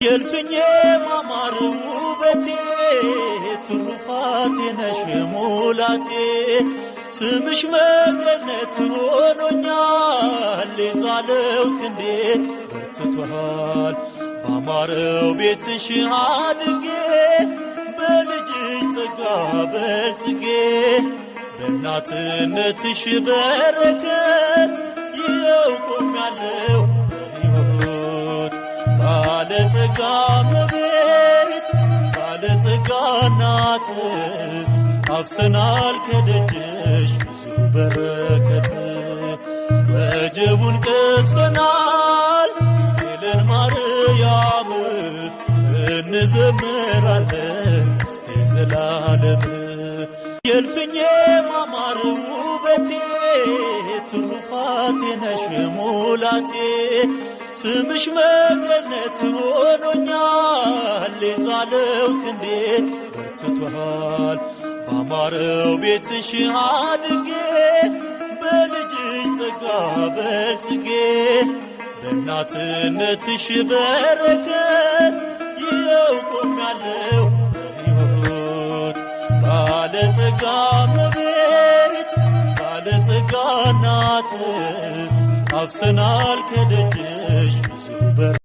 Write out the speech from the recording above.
የልፍኜ ማማር ውበቴ ትሩፋቴ ነሽ ሙላቴ ስምሽ መገነት ሆኖኛል የዛለው ክንዴ በርትቷል ባማረው ቤትሽ አድጌ በልጅሽ ጸጋ በልጽጌ በእናትነትሽ በረከት ይኸው ቆሜያለሁ በሕይወት ባለጸጋ እመቤት ባለጸጋ እናት አፍተናል ከደጅሽ ብዙ በረከት ወጀቡን ቀስፈናል ሄለን ማርያም እንዘምራለን እስከ ዘላለም የልፍኜ ማማር ውበቴ ትሩፋቴ ነሽ ሙላቴ ስምሽ መገነት ሆኖኛል የዛለው ክንዴ በርትቷል ባማረው ቤትሽ አድጌ በልጅሽ ጸጋ በልጽጌ በእናትነትሽ በረከት ይኸው ቆሜያለሁ በሕይወት ባለጸጋ እመቤት ባለጸጋ እናት አፍተናል ከደጅሽ